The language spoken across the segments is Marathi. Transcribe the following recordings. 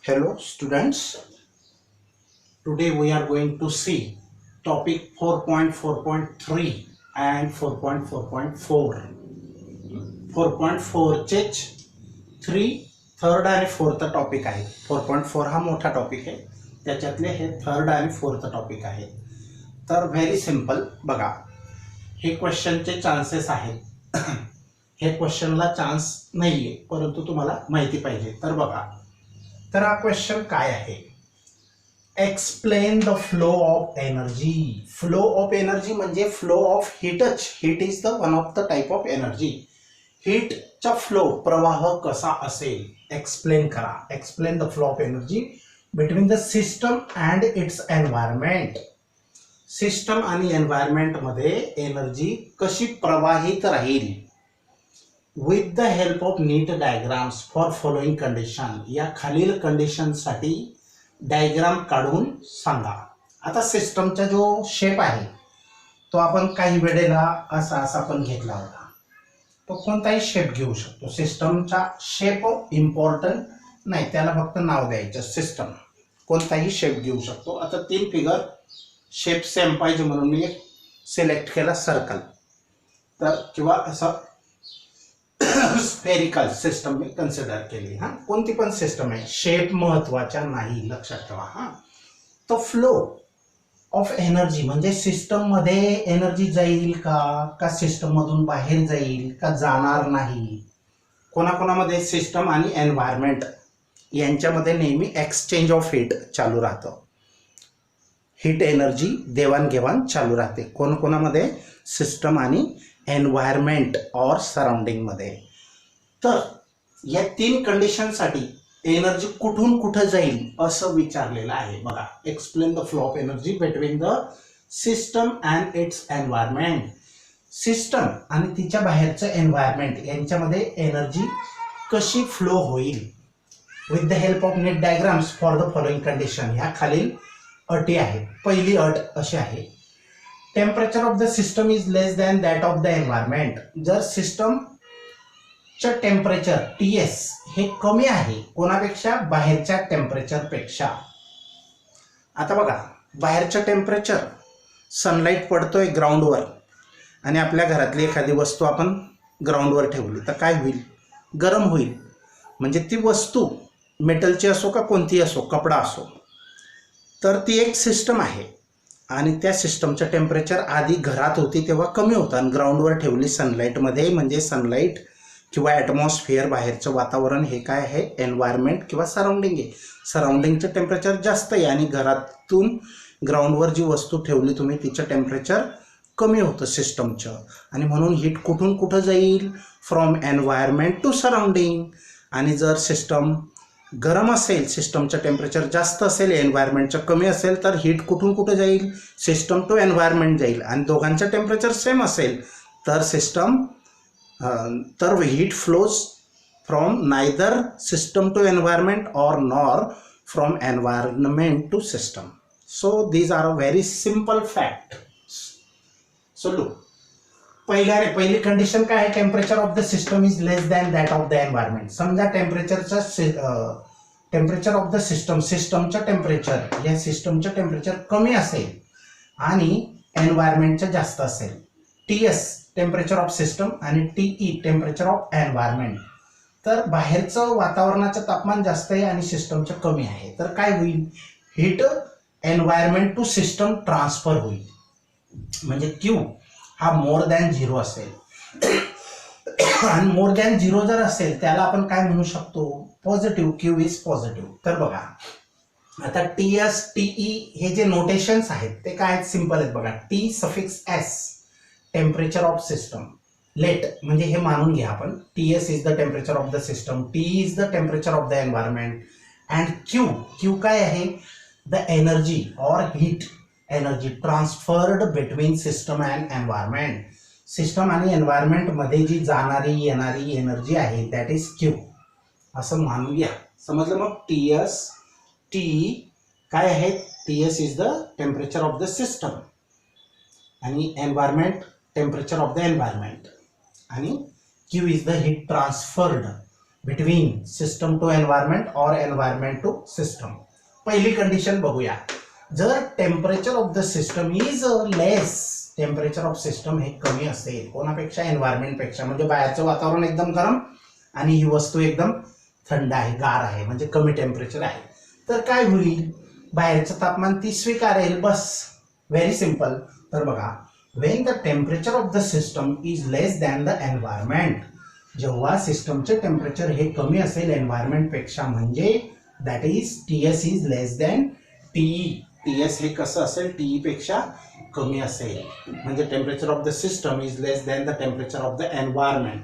Hello students, today we are going to see topic 4.4.3 and 4.4.4. 4.4 चे 3 थर्ड आणि फोर्थ टॉपिक आहे. 4.4 हा मोठा टॉपिक आहे, त्याच्यातले हे थर्ड आणि फोर्थ टॉपिक आहे. तर व्हेरी सिंपल बघा, हे क्वेश्चनचे चान्सेस आहेत. हे क्वेश्चनला चान्स नाहीये, परंतु तुम्हाला माहिती पाहिजे. तर बघा, तर हा क्वेश्चन काय आहे? Explain the flow of energy. Flow of energy म्हणजे फ्लो ऑफ हीटच. Heat is the one of the type of energy. हीटचा फ्लो प्रवाह कसा असेल एक्सप्लेन करा. Explain the flow of energy between the system and its environment. System आणि एन्व्हायरमेंट मध्ये एनर्जी कशी प्रवाहित राहील with the help of neat diagrams for following condition. या खालील कंडिशन साठी डायग्राम काढून सांगा. आता सिस्टमचा जो शेप आहे तो आपण काही वेळेला असा पण घेतला होता. तो कोणताही शेप घेऊ शकतो. सिस्टमचा शेप इम्पॉर्टंट नाही, त्याला फक्त नाव द्यायचं. सिस्टम कोणताही शेप घेऊ शकतो. आता 3 फिगर शेप सेम पाहिजे म्हणून मी एक सिलेक्ट केला, सर्कल. तर किंवा असं स्फेरिकल सिस्टम मी कन्सिडर केली. हा, कोणती पण सिस्टम आहे, शेप महत्वाचा नाही, लक्षात ठेवा. हा, तो फ्लो ऑफ एनर्जी म्हणजे सिस्टम मध्ये एनर्जी जाईल का सिस्टम मधून बाहेर जाईल का जाणार नाही. कोणाकोणामध्ये सिस्टम आणि एन्व्हायरमेंट यांच्यामध्ये नेहमी एक्सचेंज ऑफ हीट चालू राहतं. हीट एनर्जी देवाणघेवाण चालू राहते. कोणाकोणामध्ये सिस्टम आणि एन्व्हायरमेंट और सराउंडिंग मध्ये. तर या 3 कंडिशनसाठी एनर्जी कुठून कुठं जाईल असं विचारलेलं आहे. बघा, explain the flow of energy between the system and its environment. System आणि तिच्या बाहेरचं एन्व्हायरमेंट यांच्यामध्ये एनर्जी कशी फ्लो होईल with the help of neat diagrams for the following condition. ह्या खालील अटी आहेत. पहिली अट अशी आहे, temperature of the system is less than that of the environment. जर सिस्टमचं टेम्परेचर TS हे कमी आहे कोणापेक्षा, बाहेरच्या टेम्परेचर पेक्षा. आता बघा, बाहेरचं टेम्परेचर, सनलाईट पडतोय ग्राउंडवर आणि आपल्या घरातली एखादी वस्तू आपण ग्राउंडवर ठेवली तर काय होईल? गरम होईल. म्हणजे ती वस्तू मेटलची असो का कोणती असो, कपडा असो, तर ती एक सिस्टम आहे आणि त्या सिस्टमचं टेम्परेचर आधी घरात होती तेव्हा कमी होतं आणि ग्राउंडवर ठेवली सनलाईटमध्ये, म्हणजे सनलाईट किंवा ॲटमॉस्फिअर बाहेरचं वातावरण हे काय आहे? एन्व्हायरमेंट किंवा सराउंडिंग आहे. सराउंडिंगचं टेम्परेचर जास्त आहे आणि घरातून ग्राउंडवर जी वस्तू ठेवली तुम्ही तिचं टेम्परेचर कमी होतं सिस्टमचं. आणि म्हणून हीट कुठून कुठं जाईल? From environment to surrounding. आणि जर सिस्टम गरम असेल, सिस्टमचं टेम्परेचर जास्त असेल, एन्व्हायरमेंटचं कमी असेल, तर हीट कुठून कुठं जाईल? सिस्टम टू एन्व्हायरमेंट जाईल. आणि दोघांचं टेम्परेचर सेम असेल तर heat flows from neither system to environment or nor from environment to system. So these are a very simple fact. So look, पहिली कंडिशन काय आहे? Temperature of the system is less than that of the environment. समजा टेम्परेचर ऑफ द सिस्टमचं टेम्परेचर, या सिस्टमचं टेम्परेचर कमी असेल आणि एन्व्हायरमेंटचं जास्त असेल. TS टेम्परेचर ऑफ सिस्टम आणि TE टेम्परेचर ऑफ एन्व्हायरमेंट. तर बाहेरचं वातावरणाचं तापमान जास्त आहे आणि सिस्टमचं कमी आहे, तर काय होईल? Heat environment to system transfer होईल. म्हणजे Q हा मोर दॅन 0 असेल. आणि मोर दॅन 0 जर असेल त्याला आपण काय म्हणू शकतो? पॉझिटिव्ह. Q is positive. तर बघा, आता TS TE हे जे नोटेशन्स आहेत ते काय आहेत? सिंपल आहेत. बघा, T suffix S temperature of system. Let म्हणजे हे मानून घ्या आपण, TS is the temperature of the system, TE is the temperature of the environment and Q काय आहे? The energy or heat energy transferred between system and environment. System आणि एन्व्हायरमेंट मध्ये जी जाणारी येणारी एनर्जी आहे दॅट इज Q असं मानून घ्या. समजलं? मग TS TE काय आहे? TS is the temperature of the system आणि environment temperature of the environment आणि Q is the heat transferred between system to environment or environment to system. पहिली कंडिशन बघूया. जर temperature of the system is less, temperature of system हे कमी असेल कोणापेक्षा, एन्व्हायरमेंट पेक्षा. म्हणजे बाहेरचं वातावरण एकदम गरम आणि ही वस्तू एकदम थंड आहे, गार आहे, म्हणजे कमी टेम्परेचर आहे, तर काय होईल, बाहेरचं तापमान ती स्वीकारेल. बस, व्हेरी सिंपल. तर बघा, when the temperature of the system is less than the environment, जेव्हा सिस्टमचे टेम्परेचर हे कमी असेल एन्व्हायरमेंट पेक्षा, म्हणजे that is TS is less than TE. TS हे कसं असेल, टीई पेक्षा कमी असेल, म्हणजे temperature of the system is less than the temperature of the environment.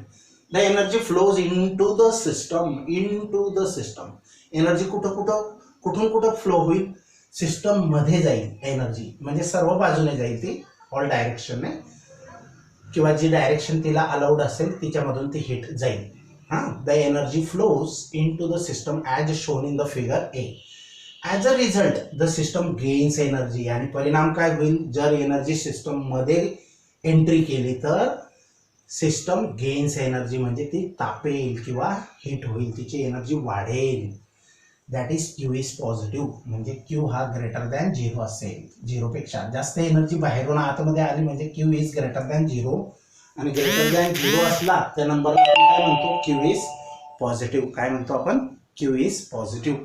The energy flows into the system. Into the system energy कुठून कुठं फ्लो होईल, सिस्टम मध्ये जाईल एनर्जी, म्हणजे सर्व बाजूने जाईल ती, ऑल डायरेक्शनने, किंवा जी डायरेक्शन तिला अलाउड असेल तिच्यामधून ती हिट जाईल. The energy flows into the system as shown in the figure A. As a result the system gains energy. आणि परिणाम काय होईल, जर एनर्जी सिस्टम मध्ये एंट्री केली तर सिस्टम गेन्स एनर्जी, म्हणजे ती तापेल किंवा हिट होईल, तिची एनर्जी वाढेल. That is Q is positive, म्हणजे क्यू हा ग्रेटर दॅन 0 असेल. 0 पेक्षा जास्त एनर्जी बाहेरून आतमध्ये आली म्हणजे क्यू इज ग्रेटर दॅन 0, आणि ग्रेटर दॅन 0 असला त्या नंबरला आपण काय म्हणतो, क्यू इज पॉझिटिव्ह. काय म्हणतो आपण, क्यू इज पॉझिटिव्ह.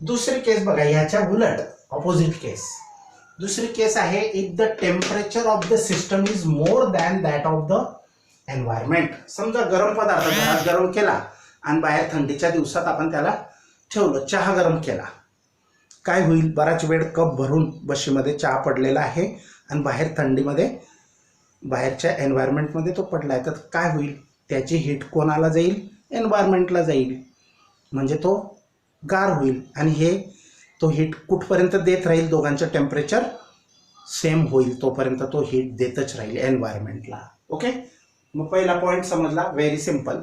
दुसरी केस बघा, ह्याच्या उलट ऑपोजिट केस. दुसरी केस आहे, if the temperature of the system is more than that of the environment. समजा गरम पदार्थ घरात गरम केला आणि बाहेर थंडीच्या दिवसात आपण त्याला ठेवलं, चहा गरम केला, काय होईल, बराच वेळ कप भरून बशीमध्ये चहा पडलेला आहे आणि बाहेर थंडीमध्ये बाहेरच्या एन्व्हायरमेंटमध्ये तो पडला आहे, तर काय होईल, त्याची हीट कोणाला जाईल, एन्व्हायरमेंटला जाईल, म्हणजे तो गार होईल. आणि हे तो हीट कुठपर्यंत देत राहील, दोघांचं टेम्परेचर सेम होईल तोपर्यंत तो हीट देतच राहील एन्व्हायरमेंटला. ओके, मग पहिला पॉईंट समजला, very simple.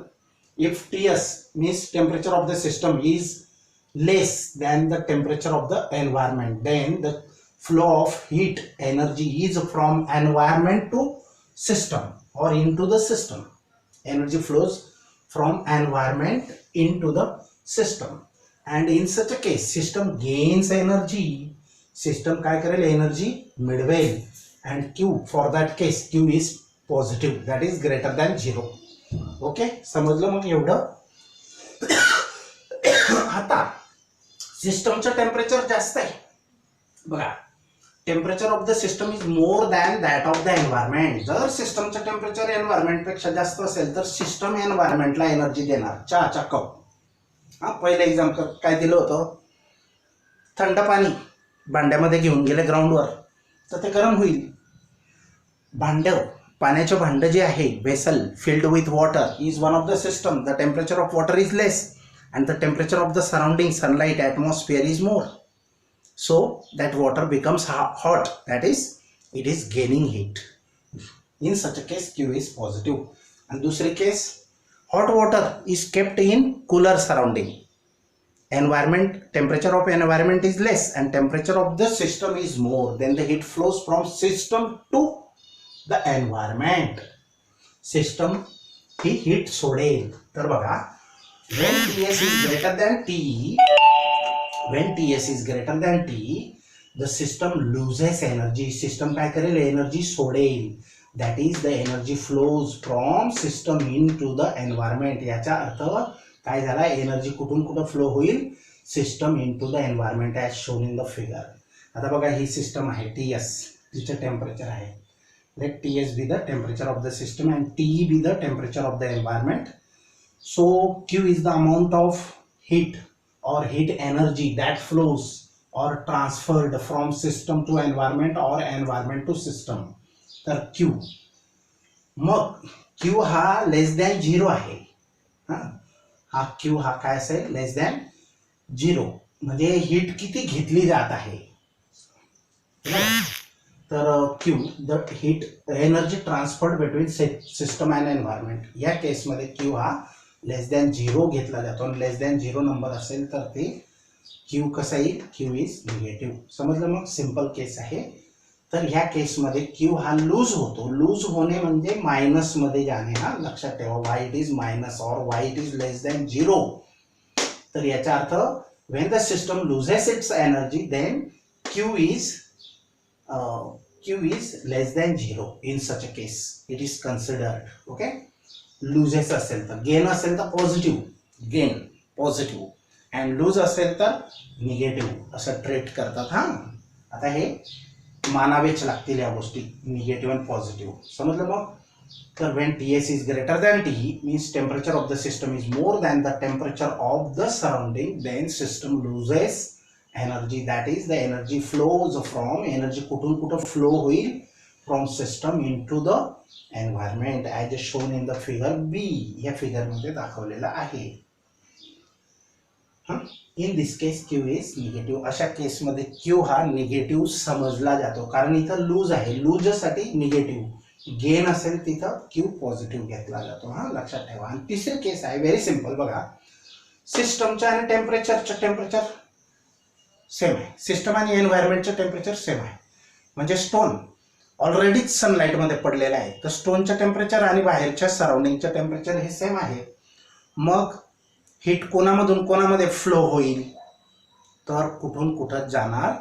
If TS means temperature of the system is less than the temperature of the environment, then the flow of heat energy is from environment to system or into the system. Energy flows from environment into the system, and in such a case system gains energy. System काय करेल, energy मिळवेल, and Q for that case Q is positive, that is greater than 0. Okay, समजलं मग एवढं. आता सिस्टमचं टेम्परेचर जास्त आहे बघा, temperature of the system is more than that of the environment. जर सिस्टमचं टेम्परेचर एन्व्हायरमेंटपेक्षा जास्त असेल तर सिस्टम एन्व्हायरमेंटला एनर्जी देणार. चहाचा कप, पहिलं एक्झाम्पल काय दिलं होतं, थंड पाणी भांड्यामध्ये घेऊन गेले ग्राउंडवर तर ते गरम होईल. पाण्याचं भांडं जे आहे, vessel filled with water is one of the system. The temperature of water is less and the temperature of the surrounding sunlight atmosphere is more, so that water becomes hot, that is it is gaining heat. In such a case Q is positive. And dusri case, hot water is kept in cooler surrounding, environment temperature of environment is less and temperature of the system is more, then the heat flows from system to the environment. System he heat सोडेल. तर बघा, when Ts is greater than T, when Ts is greater than T, the system loses energy. System काय करेल, एनर्जी सोडेल. that is the energy flows from system into the environment. याचा अर्थ काय झाला, एनर्जी कुठून कुठं फ्लो होईल, system into the environment as shown in the figure. आता बघा, ही सिस्टम आहे Ts, तिचं टेम्परेचर आहे. let Ts be the temperature of the system and T be the temperature of the environment. So Q is the amount of heat or heat energy that flows or transferred from system to environment or environment to system. तर Q, मग Q हा लेस दॅन 0 आहे. हा Q हा काय असेल, लेस दॅन 0, म्हणजे हीट किती घेतली जात आहे. तर Q, the heat energy transferred between system and environment. या केसमध्ये Q हा लेस दॅन 0 घेतला जातो, आणि लेस दॅन 0 नंबर असेल तर ते Q कसा येईल, Q इज निगेटिव्ह. समजलं, मग सिंपल केस आहे. तर ह्या केसमध्ये क्यू हा लूज होतो. लूज होणे म्हणजे मायनस मध्ये जाणे. हा लक्षात ठेवा, वाय इट इज मायनस और why it is less than 0. तर याचा अर्थ when the system loses its energy then q is less than 0. In such a case it is considered. Okay, loses असेल तर, गेन असेल तर positive gain positive and lose असेल तर निगेटिव्ह असं ट्रीट करतात. हा आता हे मानावेच लागतील या गोष्टी, निगेटिव्ह आणि पॉझिटिव्ह. समजलं मग? तर when Ts is greater than T means temperature of the system is more than the temperature of the surrounding, then system loses energy. That is the energy flows from, energy कुठून कुठं फ्लो होईल, from system into the environment as shown in the figure B. या फिगर मध्ये दाखवलेलं आहे. In this case Q is negative. अशा केसमध्ये क्यू हा निगेटिव्ह समजला जातो, कारण इथं लूज आहे. लूजसाठी निगेटिव्ह, गेन असेल तिथं क्यू पॉझिटिव्ह घेतला जातो. हा लक्षात ठेवा. आणि तिसरी केस आहे व्हेरी सिंपल. बघा, सिस्टमच्या आणि टेम्परेचर सेम आहे. सिस्टम आणि एन्व्हायरमेंटचं टेम्परेचर सेम आहे. म्हणजे स्टोन ऑलरेडीच सनलाईटमध्ये पडलेला आहे, तर स्टोनचं टेम्परेचर आणि बाहेरच्या सराउंडिंगचं टेम्परेचर हे सेम आहे. मग हीट कोणामधून कोणामध्ये फ्लो होईल, तर कुठून कुठं जाणार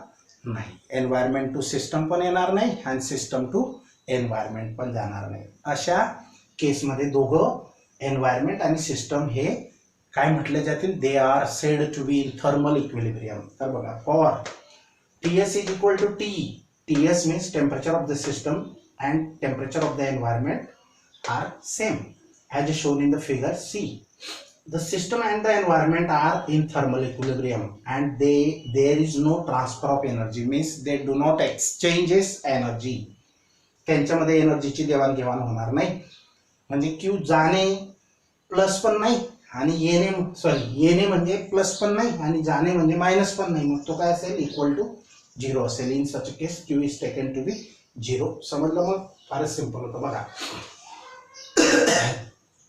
नाही. एन्व्हायरमेंट टू सिस्टम पण येणार नाही आणि सिस्टम टू एन्व्हायरमेंट पण जाणार नाही. अशा केसमध्ये दोघं एन्व्हायरमेंट आणि सिस्टम हे काय म्हटले जातील, they are said to be in thermal equilibrium. तर बघा, for Ts is equal to T. Ts means temperature of the system and temperature of the environment are same as shown in the figure C. The system and the environment are in thermal equilibrium and there is no transfer of energy, means they do not exchanges energy. त्यांच्यामध्ये एनर्जीची देवाणघेवाण होणार नाही. म्हणजे क्यू जाणे प्लस पण नाही आणि येणे म्हणजे प्लस पण नाही आणि जाणे म्हणजे मायनस पण नाही. मग तो काय असेल, इक्वल टू 0 असेल. In such case Q is taken to be 0. समजलं? मग फारच सिंपल होतं. बघा,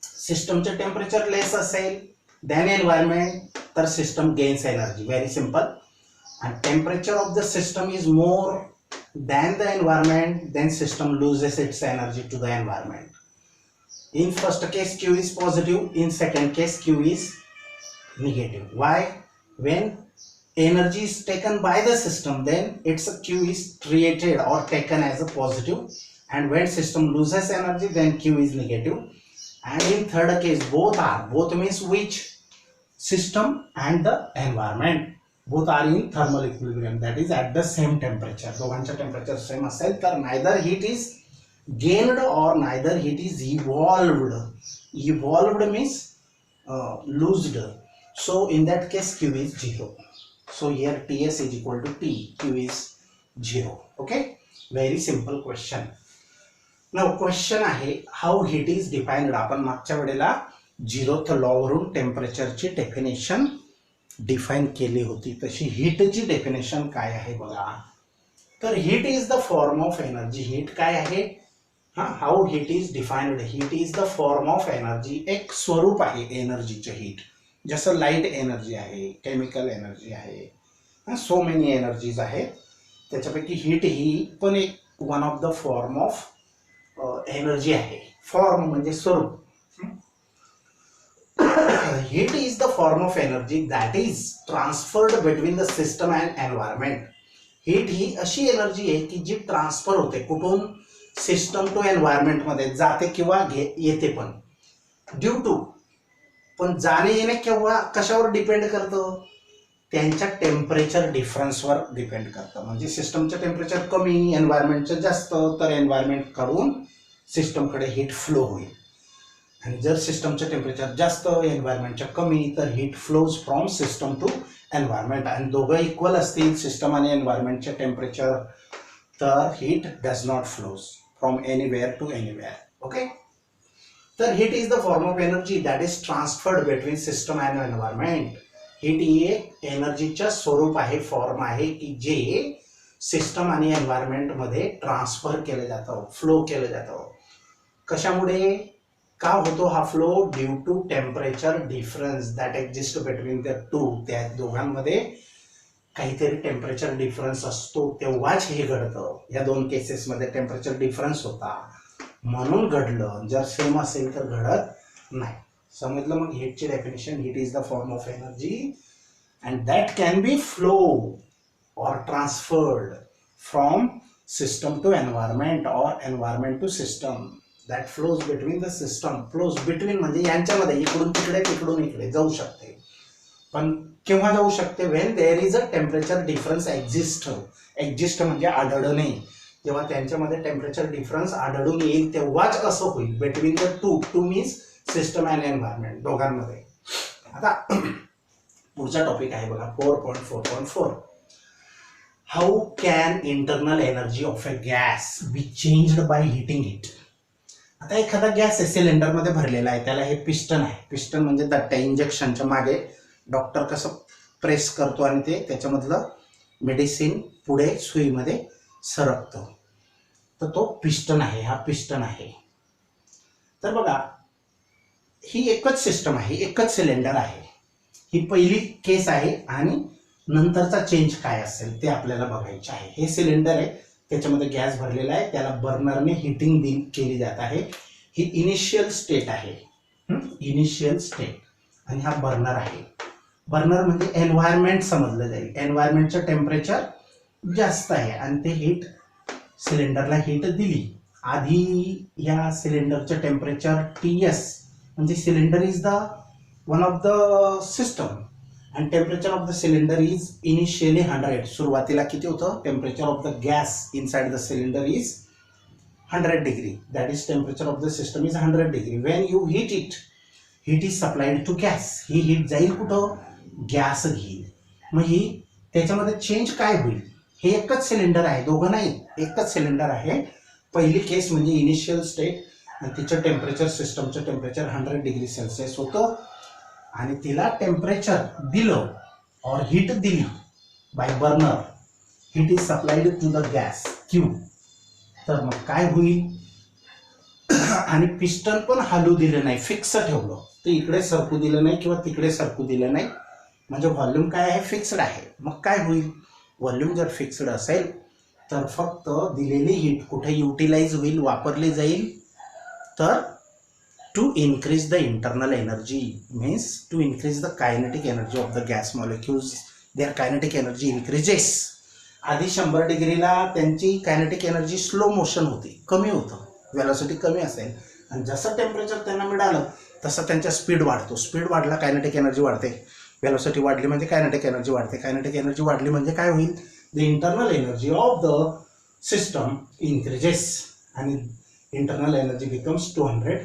सिस्टमचे टेम्परेचर लेस असेल दॅन एन्व्हायरमेंट तर system gains energy. Very simple. आणि temperature of the system is more than the environment, then system loses its energy to the environment. In first case Q is positive, in second case Q is negative. Why? When energy is taken by the system, then its Q is treated or taken as a positive, and when system loses energy, then Q is negative. And in third case both means which? System and the environment both are in thermal equilibrium, that is at the same temperature. दोघांचा टेम्परेचर सेम असेल तर neither heat is gained or neither heat is evolved. Evolved means loosed. So in that case Q is 0. So here Ts is equal to T. Q is 0. Okay, very simple question. Now question आहे, how heat is defined. आपण मागच्या वेळेला 0th लॉ वरून टेम्परेचरची डेफिनेशन डिफाइन केली होती, तशी हीटची डेफिनेशन काय आहे बघा. तर heat is the form of energy. Heat काय आहे? How heat is defined. Heat is the form of energy. एक स्वरूप आहे एनर्जीचं हीट. जसं लाईट एनर्जी आहे, केमिकल एनर्जी आहे, सो मेनी एनर्जीज आहेत. त्याच्यापैकी हीट ही पण एक one of the form of energy आहे. फॉर्म म्हणजे स्वरूप. Heat is the form of energy that is transferred between the system and environment. Heat ही अशी एनर्जी आहे की जी ट्रान्सफर होते. कुठून? सिस्टम टू एन्व्हायरमेंट मध्ये जाते किंवा येते पण. ड्यू टू, पण जाणे येणे केव्हा कशावर डिपेंड करतं? त्यांच्या टेम्परेचर डिफरन्सवर डिपेंड करतं. म्हणजे सिस्टमचं टेम्परेचर कमी, एन्व्हायरमेंटचं जास्त, तर एन्व्हायरमेंट कडून सिस्टमकडे हीट फ्लो होईल. आणि जर सिस्टमचं टेम्परेचर जास्त, एन्व्हायरमेंटच्या कमी, तर heat flows from system to environment. आणि दोघं इक्वल असतील सिस्टम आणि एन्व्हायरमेंटचे टेम्परेचर, तर heat does not flows from anywhere to anywhere. Okay, तर heat is the form of energy that is transferred between system and environment. Heat ही एक एनर्जीचं स्वरूप आहे, फॉर्म आहे की जे सिस्टम आणि एन्व्हायरमेंटमध्ये ट्रान्सफर केलं जातं, फ्लो केलं जातं. कशामुळे का होतो हा फ्लो? Due to temperature difference that exist between the two. त्या दोघांमध्ये काहीतरी टेम्परेचर डिफरन्स असतो तेव्हाच हे घडतं. या दोन केसेसमध्ये टेम्परेचर डिफरन्स होता म्हणून घडलं. जर सेम असेल तर घडत नाही. समजलं? मग हीटची definition, heat is the form of energy and that can be flow or transferred from system to environment or environment to system that flows between the system. flows between म्हणजे यांच्यामध्ये इकडून तिकडे तिकडून इकडे जाऊ शकते. पण केव्हा जाऊ शकते? when there is a temperature difference exist म्हणजे आढळणे. जेव्हा त्यांच्यामध्ये टेम्परेचर डिफरन्स आढळून येईल तेव्हाच असं होईल. Between the two means system and environment दोघांमध्ये. आता पुढचा टॉपिक आहे बघा 4.4.4. How can internal energy of a gas be changed by heating it? आता एखादा गॅस सिलेंडरमध्ये भरलेला आहे, त्याला हे पिस्टन आहे. पिस्टन म्हणजे दट्ट्या इंजेक्शनच्या मागे डॉक्टर कसं प्रेस करतो आणि ते त्याच्यामधलं मेडिसिन पुढे सुईमध्ये सरकतो, तर तो पिस्टन आहे. हा पिस्टन आहे. तर बघा ही एकच सिस्टम आहे, एकच सिलेंडर आहे. ही पहिली केस आहे आणि नंतरचा चेंज काय असेल ते आपल्याला बघायचे आहे. हे सिलेंडर आहे, त्याच्यामध्ये गॅस भरलेला आहे, त्याला बर्नरने हिटिंग केली जात आहे. ही इनिशियल स्टेट आहे, इनिशियल स्टेट. आणि हा बर्नर आहे. बर्नर म्हणजे एन्व्हायरमेंट समजलं जाईल. एन्व्हायरमेंटचं टेम्परेचर जास्त आहे आणि ते हीट सिलेंडरला हीट दिली. आधी या सिलेंडरचं टेम्परेचर TS म्हणजे cylinder is the one of the system and temperature of the cylinder is initially 100. सुरुवातीला किती होतं? temperature of the gas inside the cylinder is 100 degree. That is temperature of the system is 100 degree. When you heat it, heat is supplied to gas. He heat जाईल कुठं? गॅस घेईल. मग ही त्याच्यामध्ये चेंज काय होईल? हे एकच सिलेंडर आहे, दोघं नाही, एकच सिलेंडर आहे. पहिली केस म्हणजे इनिशियल स्टेट आणि तिचं टेम्परेचर, सिस्टमचं टेम्परेचर 100 डिग्री सेल्सिअस होतं आणि तिला टेम्परेचर दिलं और हीट दिली by burner. Heat is supplied to the gas Q. तर मग काय होईल? आणि पिस्टन पण हलू दिलं नाही, फिक्स ठेवलं. तर इकडे सरकू दिलं नाही किंवा तिकडे सरकू दिलं नाही, म्हणजे व्हॉल्यूम काय आहे? फिक्स्ड आहे. मग काय होईल? व्हॉल्यूम जर फिक्स्ड असेल तर फक्त दिलेली हीट कुठे युटिलाइज होईल, वापरली जाईल? तर to increase the internal energy means to increase the kinetic energy of the gas molecules. Their kinetic energy increases. आधी 100 डिग्रीला त्यांची कायनेटिक एनर्जी स्लो मोशन होती, कमी होतं, वेलोसिटी कमी असेल. आणि जसं टेम्परेचर त्यांना मिळालं तसं त्यांचा स्पीड वाढतो. स्पीड वाढला कायनेटिक एनर्जी वाढते. वेलोसिटी वाढली म्हणजे कायनेटिक एनर्जी वाढते. कायनेटिक एनर्जी वाढली म्हणजे काय होईल? The internal energy of the system increases आणि internal energy becomes 200.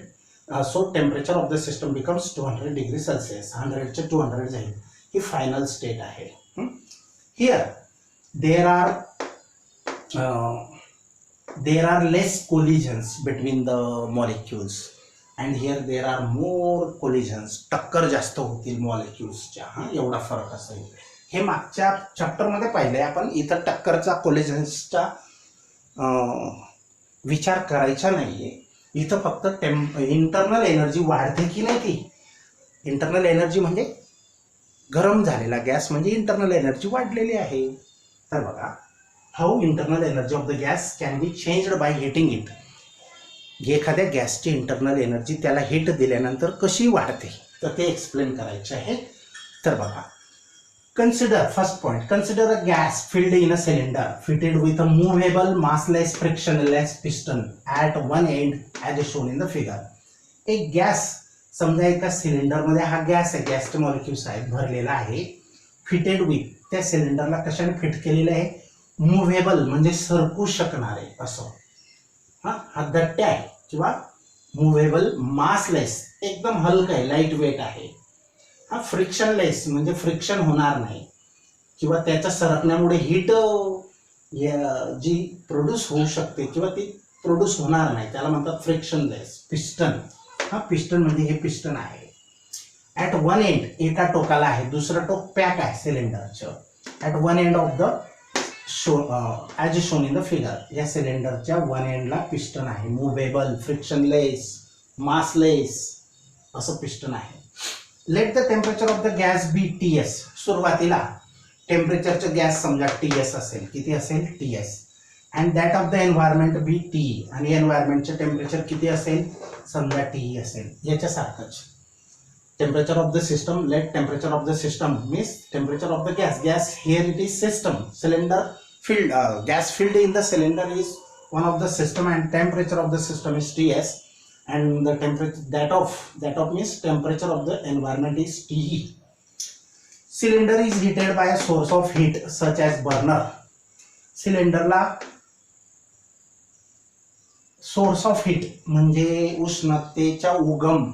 So temperature of the system becomes 200 degrees Celsius. 100 चे 200 जाईल. ही फायनल स्टेट आहे. Here there are less collisions between the molecules and here there are more collisions. टक्कर जास्त होतील मॉलिक्युल्सच्या. एवढा फरक असेल. हे मागच्या चॅप्टरमध्ये पाहिलंय आपण. इथं टक्करचा कोलिजन्सचा विचार करायचा नाहीये. इथं फक्त इंटरनल एनर्जी वाढते की नाही ती. इंटरनल एनर्जी म्हणजे गरम झालेला गॅस म्हणजे इंटरनल एनर्जी वाढलेली आहे. तर बघा how internal energy of the gas can be changed by heating it. एखाद्या गॅसची इंटरनल एनर्जी त्याला हीट दिल्यानंतर कशी वाढते तर ते एक्सप्लेन करायचे आहे. तर बघा consider, first point, consider a gas filled in a cylinder fitted with a movable massless frictionless piston at one end as shown in the figure. एक गॅस समजा एका सिलेंडर मध्ये, हा गॅस आहे, गॅसचे मॉलिक्युल्स आहेत, भरलेला आहे. फिटेड विथ, त्या सिलेंडरला कशाने फिट केलेलं आहे? मुव्हेबल म्हणजे सरकू शकणारे असं. हा दट्ट्या आहे किंवा मुव्हेबल, मासलेस एकदम हलका आहे, लाईट वेट आहे. हा फ्रिक्शनलेस म्हणजे फ्रिक्शन होणार नाही किंवा त्याच्या सरकण्यामुळे हीट जी प्रोड्यूस होऊ शकते किंवा ती प्रोड्यूस होणार नाही, त्याला म्हणतात फ्रिक्शनलेस. पिस्टन, हा पिस्टन म्हणजे हे पिस्टन आहे. ॲट वन एंड, एका टोकाला आहे, दुसरं टोक पॅक आहे सिलेंडरचं. At one end of the as shown in the figure, या सिलेंडरच्या वन एंडला पिस्टन आहे. मुव्हेबल, फ्रिक्शनलेस, मासलेस असं पिस्टन आहे. Let the temperature of the gas be TS. सुरुवातीला टेम्परेचरचं गॅस समजा TS असेल, किती असेल TS, and that of the environment be TE, आणि एन्व्हायरमेंटचं टेम्परेचर किती असेल समजा TE असेल. याच्यासारखंच temperature of the system, let temperature of the system means temperature of the gas here it is system, cylinder filled, gas filled in the cylinder is one of the system, and temperature of the system is TS, and the temperature that of means temperature of the environment is TE. Cylinder is heated by a source of heat such as burner. cylinder ला source of heat म्हणजे उष्णतेचा उगम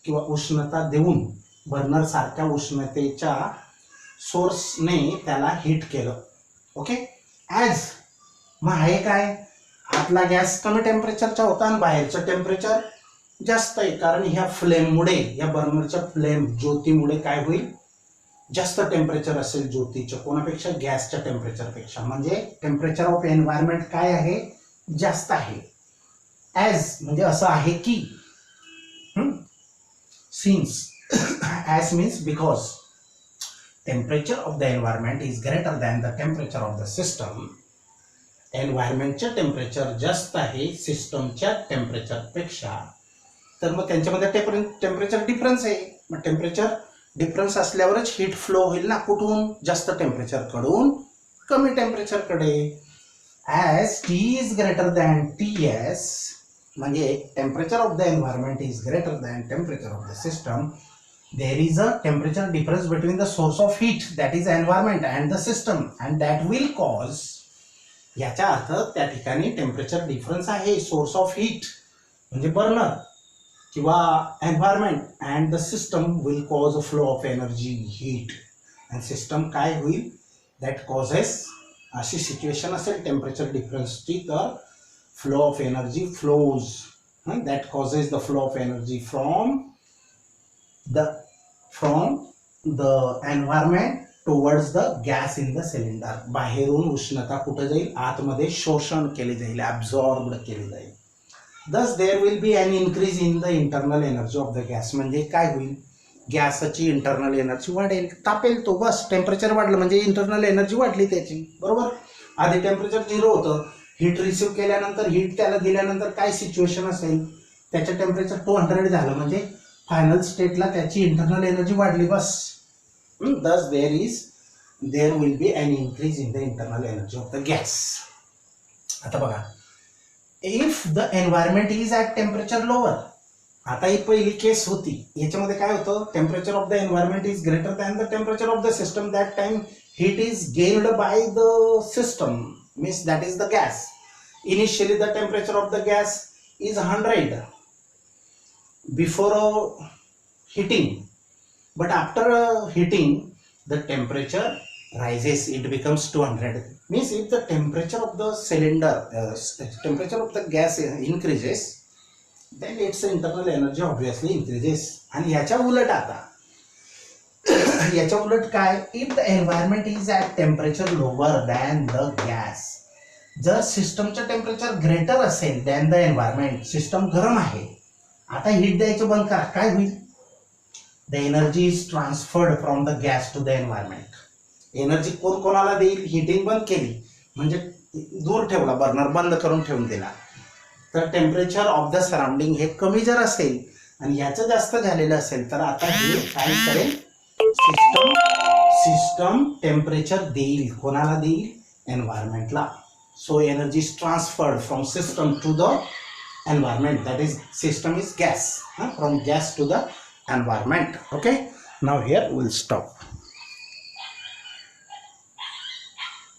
किंवा उष्णता देऊन बर्नर सारख्या उष्णतेच्या सोर्सने त्याला हीट केलं. ओके, ॲज मग आहे काय, आतला गॅस कमी टेम्परेचरचा होता आणि बाहेरचं टेम्परेचर जास्त आहे, कारण ह्या फ्लेममुळे, या बर्नरच्या फ्लेम ज्योतीमुळे काय होईल, जास्त टेम्परेचर असेल ज्योतीचं कोणापेक्षा, गॅसच्या टेम्परेचरपेक्षा. म्हणजे टेम्परेचर ऑफ एन्व्हायरमेंट काय आहे, जास्त आहे. ॲज म्हणजे असं आहे की, since as means because temperature of the environment is greater than the temperature of the system, एन्व्हायरमेंटचं टेम्परेचर जास्त आहे सिस्टमच्या टेम्परेचर पेक्षा, तर मग त्यांच्यामध्ये टेम्परेचर डिफरन्स आहे. मग टेम्परेचर डिफरन्स असल्यावरच हीट फ्लो होईल ना, कुठून, जास्त टेम्परेचर कडून कमी टेम्परेचर कडे. As T is greater than TS, म्हणजे temperature of the environment is greater than temperature of the system, there is a temperature difference between the source of heat that is environment and the system, and that will cause, याचा अर्थ त्या ठिकाणी टेम्परेचर डिफरन्स आहे, सोर्स ऑफ हीट म्हणजे बर्नर किंवा environment, and the system will cause a flow of energy heat, and system काय होईल, दॅट कॉजेस, अशी सिच्युएशन असेल टेम्परेचर डिफरन्सची, तर flow of energy flows, that causes the flow of energy from the environment towards the gas in the cylinder. बाहेरून उष्णता कुठे जाईल, आतमध्ये शोषण केले जाईल, absorbed केले जाईल. Thus there will be an increase in the internal energy of the gas. म्हणजे काय होईल, गॅसची इंटरनल एनर्जी वाढेल, तापेल तो, बस. टेम्परेचर वाढलं म्हणजे इंटरनल एनर्जी वाढली त्याची, बरोबर. आधी टेम्परेचर 0 होतं, हीट रिसिव्ह केल्यानंतर, हीट त्याला दिल्यानंतर काय सिच्युएशन असेल, त्याचं टेम्परेचर 200 झालं म्हणजे फायनल स्टेटला त्याची इंटरनल एनर्जी वाढली, बस. Thus there will be an increase in the internal energy of the gas. आता बघा, if the environment is at temperature lower, आता ही पहिली केस होती, याच्यामध्ये काय होतं, temperature of the environment is greater than the temperature of the system, that time heat is gained by the system, means that is the gas. Initially the temperature of the gas is 100 before heating, but after heating the temperature rises, it becomes 200. Means if the temperature of the cylinder, temperature of the gas increases, then its internal energy obviously increases. आणि याच्या उलट आता, याच्या उलट काय, if the environment is at temperature lower than the gas, जर सिस्टमचं टेम्परेचर ग्रेटर असेल दॅन द एन्व्हायरमेंट, सिस्टम गरम आहे, आता हीट द्यायचं बंद करा, काय होईल, the energy is transferred from the gas to the environment. Energy कोणाला देईल, हिटिंग बंद केली म्हणजे दूर ठेवला, बर्नर बंद करून ठेवून दिला, तर टेम्परेचर ऑफ द सराउंडिंग हे कमी जर असेल आणि याचं जास्त झालेलं असेल, तर आता हे काय करेल, सिस्टम टेम्परेचर देईल, कोणाला देईल, एन्व्हायरमेंटला. So energy is transferred from system to the environment, that is system is gas, from gas to the environment. Okay, now here will stop.